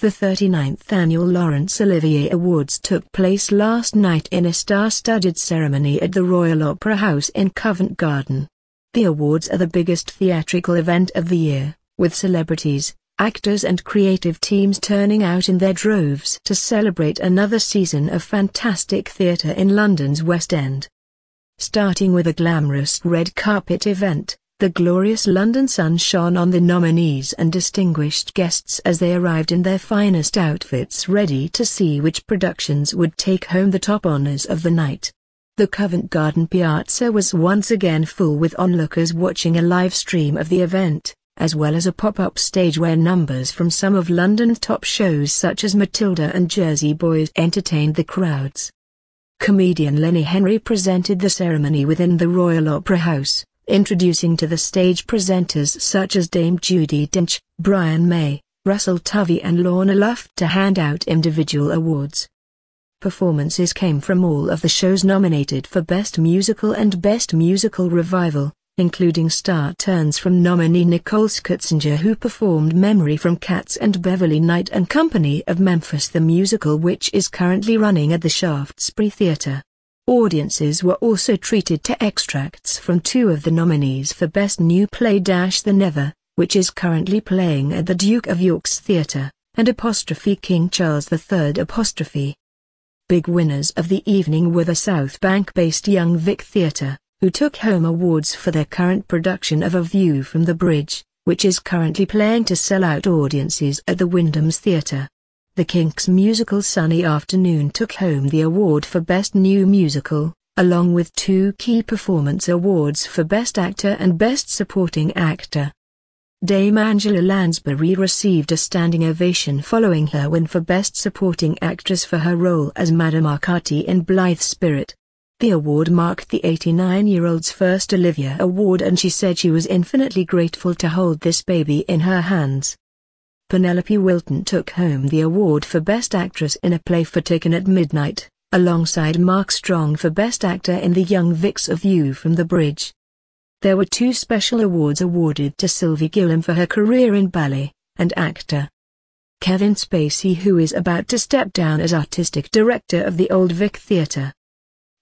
The 39th Annual Laurence Olivier Awards took place last night in a star-studded ceremony at the Royal Opera House in Covent Garden. The awards are the biggest theatrical event of the year, with celebrities, actors and creative teams turning out in their droves to celebrate another season of fantastic theatre in London's West End. Starting with a glamorous red carpet event, the glorious London sun shone on the nominees and distinguished guests as they arrived in their finest outfits, ready to see which productions would take home the top honours of the night. The Covent Garden Piazza was once again full, with onlookers watching a live stream of the event, as well as a pop-up stage where numbers from some of London's top shows such as Matilda and Jersey Boys entertained the crowds. Comedian Lenny Henry presented the ceremony within the Royal Opera House, introducing to the stage presenters such as Dame Judi Dench, Brian May, Tovey and Lorna Luft to hand out individual awards. Performances came from all of the shows nominated for Best Musical and Best Musical Revival, including star turns from nominee Nichole Scherzinger, who performed Memory from Cats and Beverley Knight and Company of Memphis the Musical, which is currently running at the Shaftesbury Theatre. Audiences were also treated to extracts from two of the nominees for Best New Play: The Nether, which is currently playing at the Duke of York's Theatre, and King Charles III. Big winners of the evening were the South Bank-based Young Vic Theatre, who took home awards for their current production of A View from the Bridge, which is currently playing to sell-out audiences at the Wyndham's Theatre. The Kinks' musical Sunny Afternoon took home the award for Best New Musical, along with two key performance awards for Best Actor and Best Supporting Actor. Dame Angela Lansbury received a standing ovation following her win for Best Supporting Actress for her role as Madame Arcati in Blithe Spirit. The award marked the 89-year-old's first Olivier Award, and she said she was infinitely grateful to hold this baby in her hands. Penelope Wilton took home the award for Best Actress in a Play for Taken at Midnight, alongside Mark Strong for Best Actor in the Young Vic's A View from the Bridge. There were two special awards awarded to Sylvie Gilliam for her career in ballet, and actor Kevin Spacey, who is about to step down as artistic director of the Old Vic Theatre.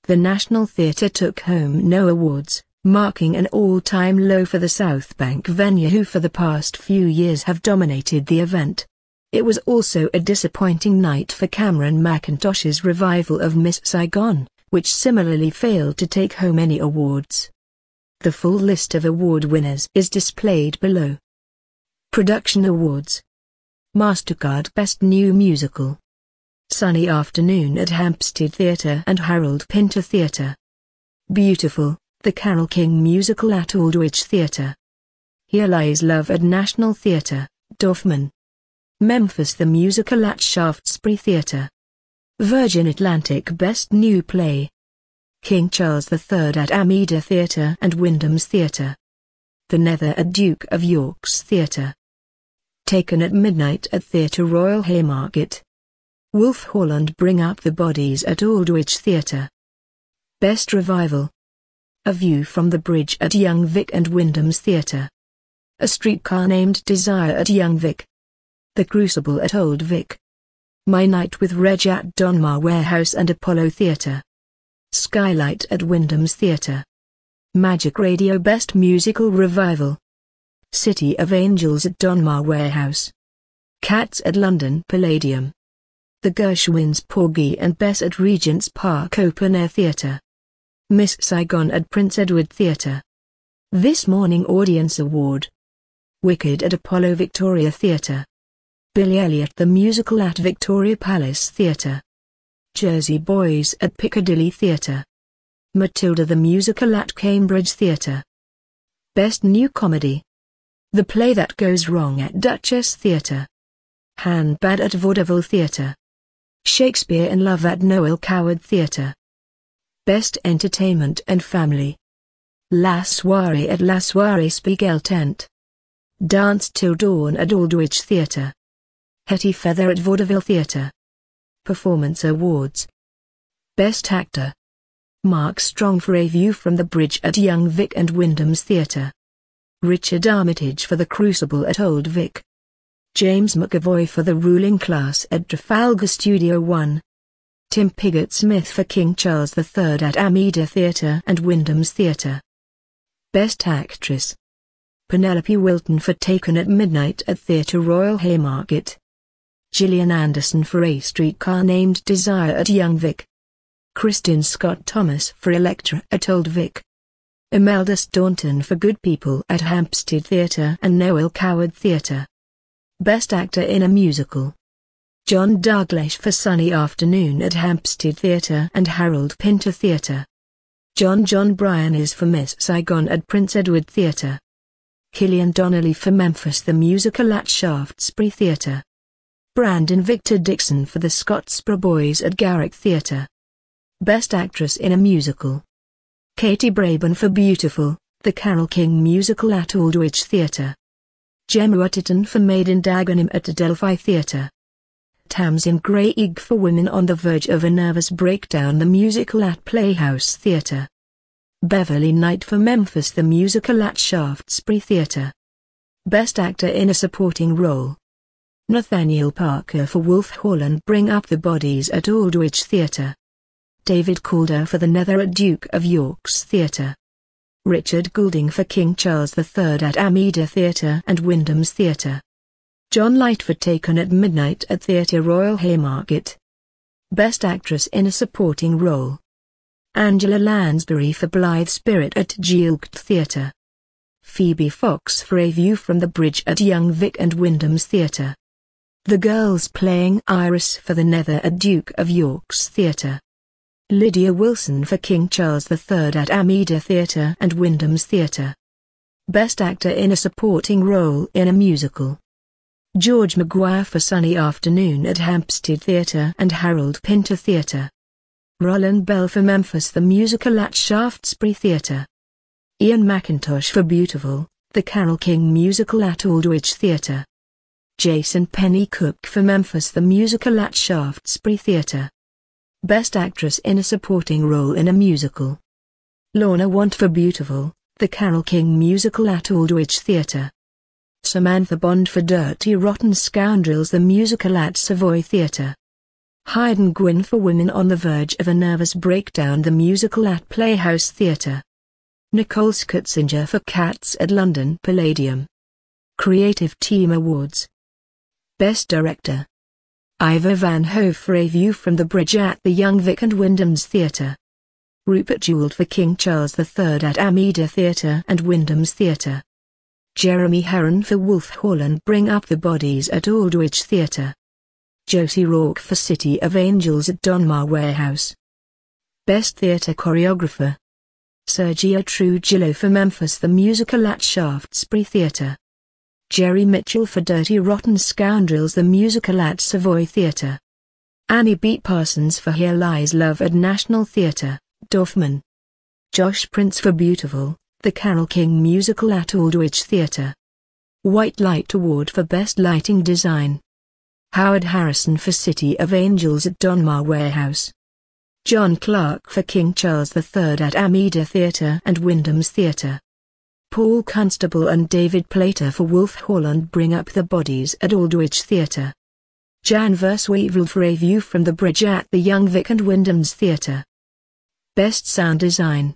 The National Theatre took home no awards, marking an all-time low for the South Bank venue, who for the past few years have dominated the event. It was also a disappointing night for Cameron Mackintosh's revival of Miss Saigon, which similarly failed to take home any awards. The full list of award winners is displayed below. Production Awards: MasterCard Best New Musical, Sunny Afternoon at Hampstead Theatre and Harold Pinter Theatre. Beautiful, the Carole King musical at Aldwych Theatre. Here Lies Love at National Theatre, Dorfman. Memphis the Musical at Shaftesbury Theatre. Virgin Atlantic Best New Play. King Charles III at Amelia Theatre and Wyndham's Theatre. The Nether at Duke of York's Theatre. Taken at Midnight at Theatre Royal Haymarket. Wolf Hall and Bring Up the Bodies at Aldwych Theatre. Best Revival: A View from the Bridge at Young Vic and Wyndham's Theatre. A Streetcar Named Desire at Young Vic. The Crucible at Old Vic. My Night with Reg at Donmar Warehouse and Apollo Theatre. Skylight at Wyndham's Theatre. Magic Radio Best Musical Revival. City of Angels at Donmar Warehouse. Cats at London Palladium. The Gershwins Porgy and Bess at Regent's Park Open Air Theatre. Miss Saigon at Prince Edward Theatre. This Morning Audience Award. Wicked at Apollo Victoria Theatre. Billy Elliot the Musical at Victoria Palace Theatre. Jersey Boys at Piccadilly Theatre. Matilda the Musical at Cambridge Theatre. Best New Comedy: The Play That Goes Wrong at Duchess Theatre. Handbad at Vaudeville Theatre. Shakespeare in Love at Noel Coward Theatre. Best Entertainment and Family: La Soirée at La Soirée Spiegel Tent. Dance Till Dawn at Aldwych Theatre. Hetty Feather at Vaudeville Theatre. Performance Awards: Best Actor: Mark Strong for A View from the Bridge at Young Vic and Wyndham's Theatre. Richard Armitage for The Crucible at Old Vic. James McAvoy for the ruling class at Trafalgar Studio 1. Tim Pigott-Smith for King Charles III at Amelia Theatre and Wyndham's Theatre. Best Actress: Penelope Wilton for Taken at Midnight at Theatre Royal Haymarket. Gillian Anderson for A Streetcar Named Desire at Young Vic. Kristin Scott Thomas for Electra at Old Vic. Imelda Staunton for Good People at Hampstead Theatre and Noel Coward Theatre. Best Actor in a Musical: John Dalglish for Sunny Afternoon at Hampstead Theatre and Harold Pinter Theatre. John Bryan is for Miss Saigon at Prince Edward Theatre. Killian Donnelly for Memphis the Musical at Shaftesbury Theatre. Brandon Victor Dixon for the Scottsboro Boys at Garrick Theatre. Best Actress in a Musical: Katie Braben for Beautiful, the Carole King Musical at Aldwych Theatre. Gemma Utterton for Maid in Dagenham at Adelphi Theatre. Tamsin Greig for Women on the Verge of a Nervous Breakdown the Musical at Playhouse Theatre. Beverley Knight for Memphis the Musical at Shaftesbury Theatre. Best Actor in a Supporting Role: Nathaniel Parker for Wolf Hall and Bring Up the Bodies at Aldwych Theatre. David Calder for the Nether at Duke of York's Theatre. Richard Goulding for King Charles III at Amelia Theatre and Wyndham's Theatre. John Light for Taken at Midnight at Theatre Royal Haymarket. Best Actress in a Supporting Role: Angela Lansbury for Blithe Spirit at Gilgt Theatre. Phoebe Fox for A View from the Bridge at Young Vic and Wyndham's Theatre. The Girls playing Iris for the Nether at Duke of York's Theatre. Lydia Wilson for King Charles III at Amelia Theatre and Wyndham's Theatre. Best Actor in a Supporting Role in a Musical: George Maguire for Sunny Afternoon at Hampstead Theatre and Harold Pinter Theatre. Roland Bell for Memphis the Musical at Shaftesbury Theatre. Ian McIntosh for Beautiful, the Carole King Musical at Aldwych Theatre. Jason Pennycook for Memphis the Musical at Shaftesbury Theatre. Best Actress in a Supporting Role in a Musical: Lorna Want for Beautiful, the Carole King Musical at Aldwych Theatre. Samantha Bond for Dirty Rotten Scoundrels the Musical at Savoy Theatre. Hayden Gwynn for Women on the Verge of a Nervous Breakdown the Musical at Playhouse Theatre. Nichole Scherzinger for Cats at London Palladium. Creative Team Awards: Best Director: Ivor Van Hove for A View from the Bridge at the Young Vic and Wyndham's Theatre. Rupert Jewell for King Charles III at Amelia Theatre and Wyndham's Theatre. Jeremy Herron for Wolf Hall and Bring Up the Bodies at Aldwych Theatre. Josie Rourke for City of Angels at Donmar Warehouse. Best Theatre Choreographer: Sergio Trujillo for Memphis the Musical at Shaftesbury Theatre. Jerry Mitchell for Dirty Rotten Scoundrels the Musical at Savoy Theatre. Annie Beat Parsons for Here Lies Love at National Theatre, Dorfman. Josh Prince for Beautiful, the Carole King Musical at Aldwych Theatre. White Light Award for Best Lighting Design: Howard Harrison for City of Angels at Donmar Warehouse. John Clark for King Charles III at Amelia Theatre and Wyndham's Theatre. Paul Constable and David Plater for Wolf Hall and Bring Up the Bodies at Aldwych Theatre. Jan Versweeveld for A View from the Bridge at the Young Vic and Wyndham's Theatre. Best Sound Design: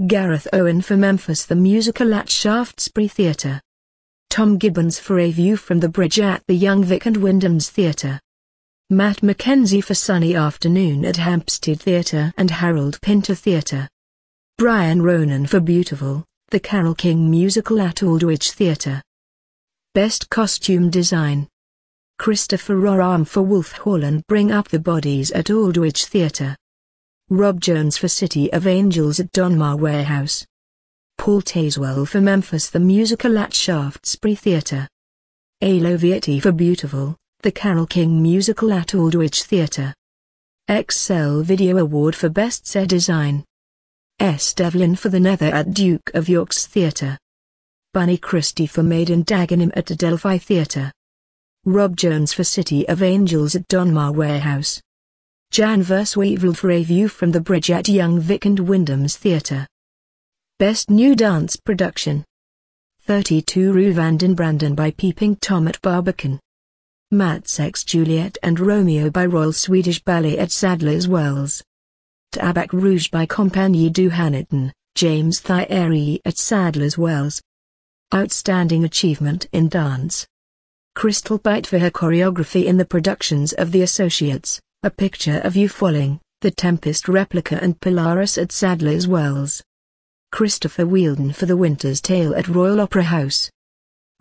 Gareth Owen for Memphis the Musical at Shaftesbury Theatre. Tom Gibbons for A View from the Bridge at the Young Vic and Wyndham's Theatre. Matt Mackenzie for Sunny Afternoon at Hampstead Theatre and Harold Pinter Theatre. Brian Ronan for Beautiful, the Carole King Musical at Aldwych Theatre. Best Costume Design: Christopher Roram for Wolf Hall and Bring Up the Bodies at Aldwych Theatre. Rob Jones for City of Angels at Donmar Warehouse. Paul Tazewell for Memphis the Musical at Shaftesbury Theatre. Alo Vietti for Beautiful, the Carole King Musical at Aldwych Theatre. Excel Video Award for Best Set Design: S. Devlin for the Nether at Duke of York's Theatre. Bunny Christie for Maid in Dagenham at Adelphi Theatre. Rob Jones for City of Angels at Donmar Warehouse. Jan Versweeveld for A View from the Bridge at Young Vic and Wyndham's Theatre. Best New Dance Production: 32 Rue Van den Branden by Peeping Tom at Barbican. Matsek's Juliet and Romeo by Royal Swedish Ballet at Sadler's Wells. Tabac Rouge by Compagnie du Hannington, James Thierry at Sadler's Wells. Outstanding Achievement in Dance. Crystal Bite for her choreography in the productions of The Associates, A Picture of You Falling, The Tempest Replica and Polaris at Sadler's Wells. Christopher Wheeldon for The Winter's Tale at Royal Opera House.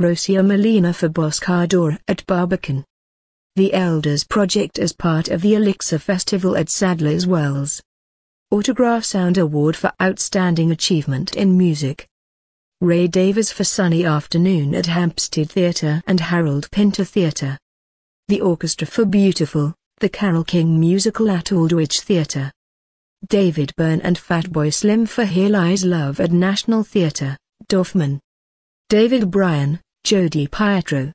Rocio Molina for Boscador at Barbican. The Elders Project as part of the Elixir Festival at Sadler's Wells. Autograph Sound Award for Outstanding Achievement in Music. Ray Davies for Sunny Afternoon at Hampstead Theatre and Harold Pinter Theatre. The Orchestra for Beautiful, the Carole King Musical at Aldwych Theatre. David Byrne and Fatboy Slim for Here Lies Love at National Theatre, Dorfman. David Bryan, Jodi Pietro,